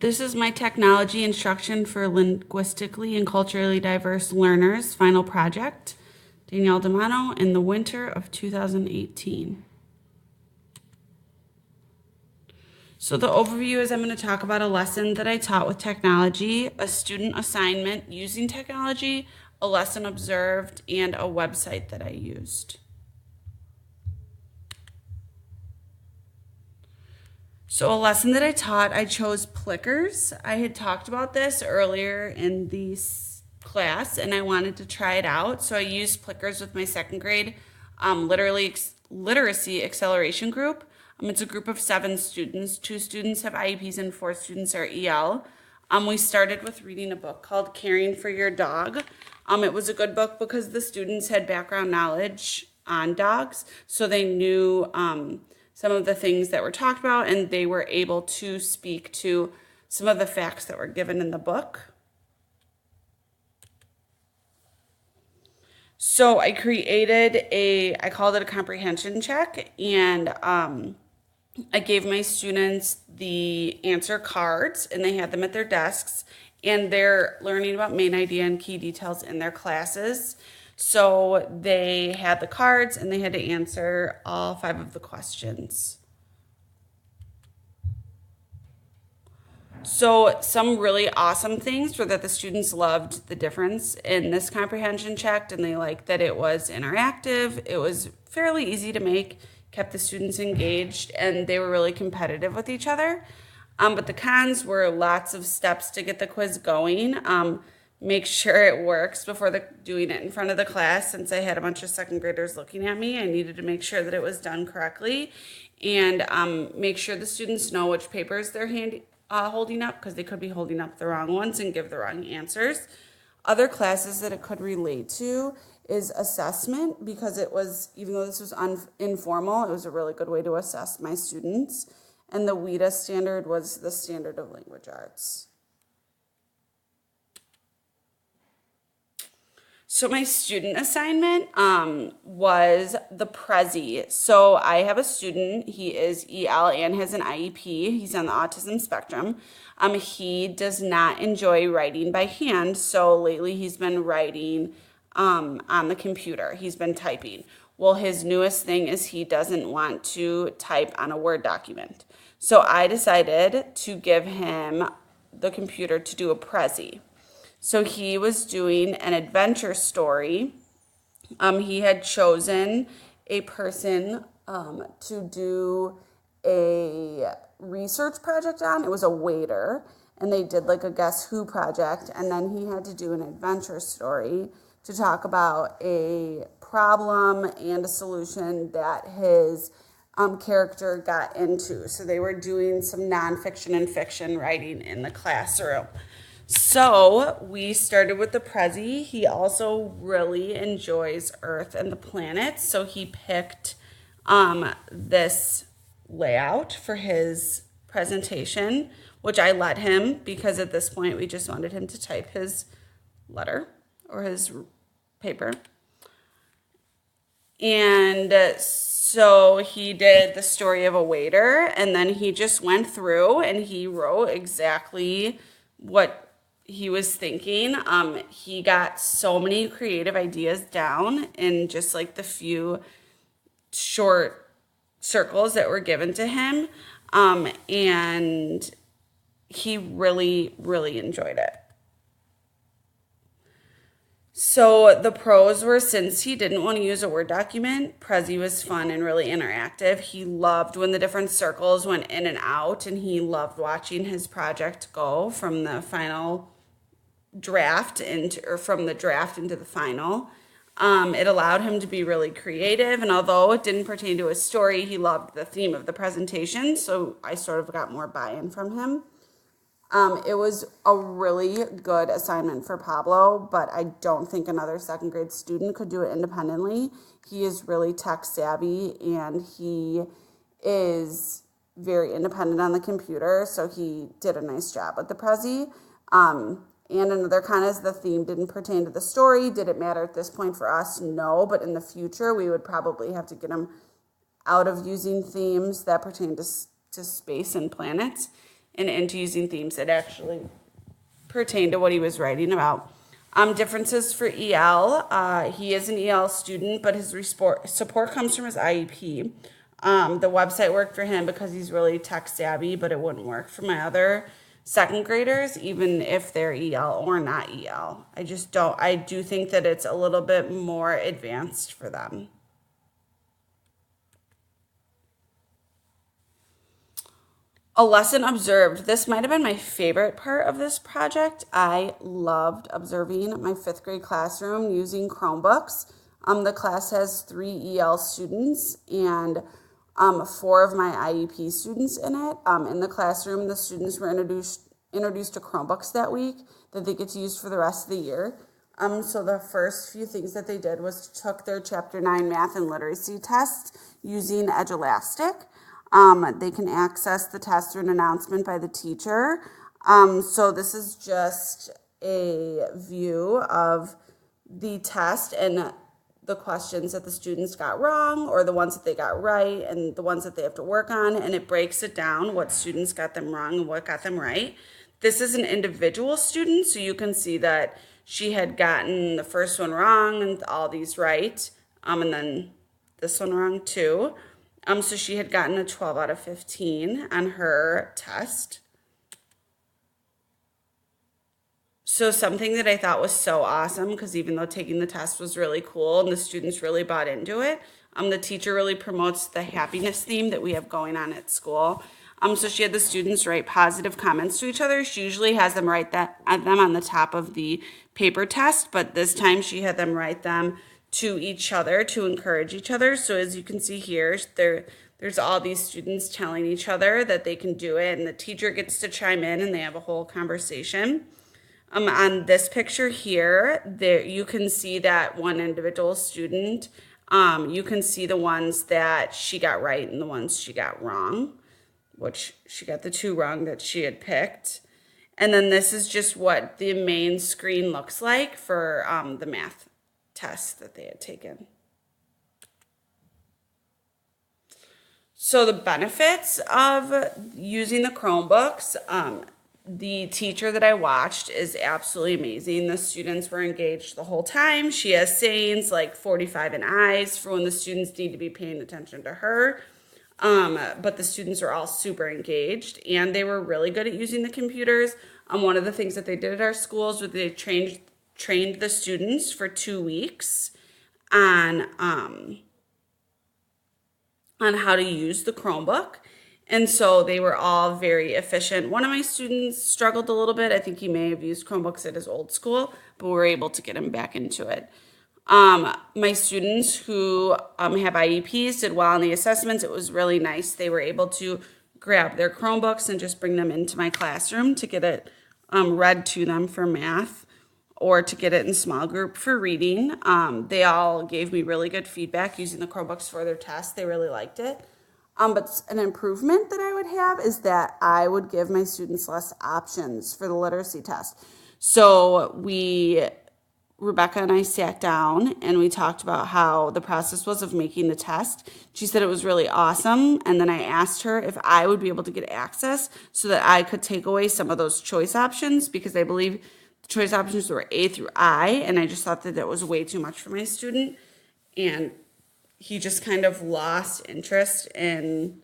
This is my technology instruction for linguistically and culturally diverse learners final project. Danielle D'Amato in the winter of 2018. So the overview is I'm going to talk about a lesson that I taught with technology, a student assignment using technology, a lesson observed, and a website that I used. So a lesson that I taught, I chose Plickers. I had talked about this earlier in the class and I wanted to try it out. So I used Plickers with my second grade literacy acceleration group. It's a group of 7 students. 2 students have IEPs and 4 students are EL. We started with reading a book called Caring for Your Dog. It was a good book because the students had background knowledge on dogs, so they knew some of the things that were talked about, and they were able to speak to some of the facts that were given in the book. So I created I called it a comprehension check, and I gave my students the answer cards, and they had them at their desks, and they're learning about main idea and key details in their classes. So they had the cards and they had to answer all 5 of the questions. So some really awesome things were that the students loved the difference in this comprehension check, and they liked that it was interactive. It was fairly easy to make, kept the students engaged, and they were really competitive with each other. But the cons were lots of steps to get the quiz going. Make sure it works before doing it in front of the class. Since I had a bunch of second graders looking at me, I needed to make sure that it was done correctly, and make sure the students know which papers they're holding up, because they could be holding up the wrong ones and give the wrong answers. Other classes that it could relate to is assessment, because it was, even though this was informal, it was a really good way to assess my students. And the WIDA standard was the standard of language arts. So my student assignment was the Prezi. So I have a student, he is EL and has an IEP. He's on the autism spectrum. He does not enjoy writing by hand. So lately he's been writing on the computer. He's been typing. Well, his newest thing is he doesn't want to type on a Word document. So I decided to give him the computer to do a Prezi. So he was doing an adventure story. He had chosen a person to do a research project on. It was a waiter, and they did like a Guess Who project, and then he had to do an adventure story to talk about a problem and a solution that his character got into. So they were doing some nonfiction and fiction writing in the classroom. So we started with the Prezi. He also really enjoys Earth and the planets, so he picked this layout for his presentation, which I let him, because at this point we just wanted him to type his letter or his paper. And so he did the story of a waiter, and then he just went through and he wrote exactly what he was thinking. He got so many creative ideas down in just like the few short circles that were given to him. And he really, really enjoyed it. So the pros were, since he didn't want to use a Word document, Prezi was fun and really interactive. He loved when the different circles went in and out, and he loved watching his project go from the final draft from the draft into the final. It allowed him to be really creative, and although it didn't pertain to his story, he loved the theme of the presentation, so I sort of got more buy-in from him. It was a really good assignment for Pablo, but I don't think another second grade student could do it independently. He is really tech savvy, and he is very independent on the computer, so he did a nice job with the Prezi. And another kind is the theme didn't pertain to the story. Did it matter at this point for us? No, but in the future, we would probably have to get him out of using themes that pertain to space and planets and into using themes that actually pertain to what he was writing about. Differences for EL. He is an EL student, but his support comes from his IEP. The website worked for him because he's really tech savvy, but it wouldn't work for my other second graders, even if they're EL or not EL. I do think that it's a little bit more advanced for them. A lesson observed. This might have been my favorite part of this project. I loved observing my fifth grade classroom using Chromebooks. The class has 3 EL students and 4 of my IEP students in it. In the classroom, the students were introduced to Chromebooks that week that they get to use for the rest of the year. So the first few things that they did was took their Chapter 9 math and literacy tests using Edulastic. They can access the test through an announcement by the teacher. So this is just a view of the test and the questions that the students got wrong or the ones that they got right and the ones that they have to work on. And it breaks it down, what students got them wrong and what got them right. This is an individual student, so you can see that she had gotten the first one wrong and all these right, and then this one wrong too. So she had gotten a 12 out of 15 on her test. So something that I thought was so awesome, because even though taking the test was really cool and the students really bought into it, the teacher really promotes the happiness theme that we have going on at school. So she had the students write positive comments to each other. She usually has them write them on the top of the paper test, but this time she had them write them to each other to encourage each other. So as you can see here, there's all these students telling each other that they can do it, and the teacher gets to chime in and they have a whole conversation. On this picture here, there you can see that one individual student. You can see the ones that she got right and the ones she got wrong, which she got the 2 wrong that she had picked. And then this is just what the main screen looks like for the math test that they had taken. So the benefits of using the Chromebooks, the teacher that I watched is absolutely amazing. The students were engaged the whole time. She has sayings like 45 and eyes for when the students need to be paying attention to her. But the students are all super engaged, and they were really good at using the computers. One of the things that they did at our schools was they trained the students for 2 weeks on how to use the Chromebook. And so they were all very efficient. One of my students struggled a little bit. I think he may have used Chromebooks at his old school, but we were able to get him back into it. My students who have IEPs did well on the assessments. It was really nice. They were able to grab their Chromebooks and just bring them into my classroom to get it read to them for math or to get it in small group for reading. They all gave me really good feedback using the Chromebooks for their tests. They really liked it. But an improvement that I would have is that I would give my students less options for the literacy test. So Rebecca and I sat down and we talked about how the process was of making the test. She said it was really awesome. And then I asked her if I would be able to get access so that I could take away some of those choice options, because I believe the choice options were A through I. And I just thought that was way too much for my student. And he just kind of lost interest in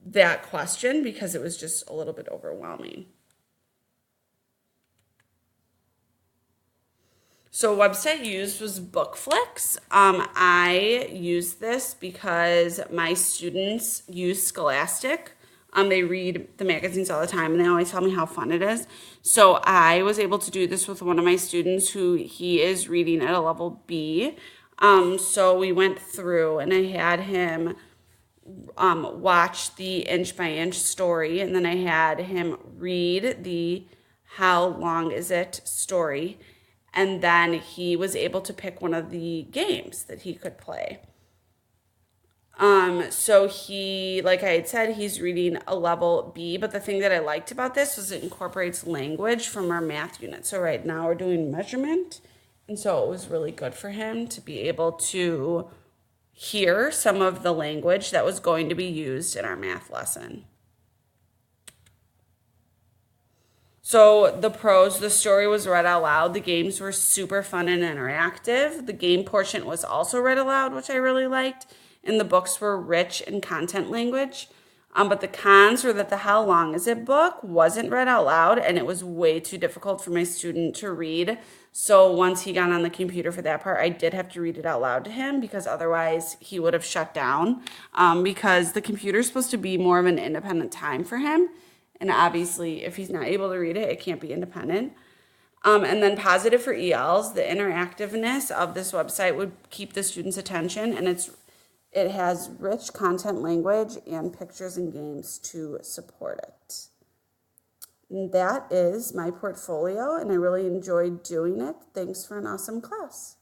that question because it was just a little bit overwhelming. So a website used was Bookflix. I used this because my students use Scholastic. They read the magazines all the time, and they always tell me how fun it is. So I was able to do this with one of my students he is reading at a level B. So we went through, and I had him watch the inch by inch story, and then I had him read the how long is it story. And then he was able to pick one of the games that he could play. So he, like I had said, he's reading a level B, but the thing that I liked about this was it incorporates language from our math unit. So right now we're doing measurement, and so it was really good for him to be able to hear some of the language that was going to be used in our math lesson. So the pros, the story was read out loud. The games were super fun and interactive. The game portion was also read aloud, which I really liked. And the books were rich in content language. But the cons were that the How Long Is It book wasn't read out loud and it was way too difficult for my student to read. So once he got on the computer for that part, I did have to read it out loud to him because otherwise he would have shut down. Because the computer is supposed to be more of an independent time for him. And obviously, if he's not able to read it, it can't be independent. And then positive for ELs, the interactiveness of this website would keep the student's attention, and it has rich content language and pictures and games to support it. And that is my portfolio, and I really enjoyed doing it. Thanks for an awesome class.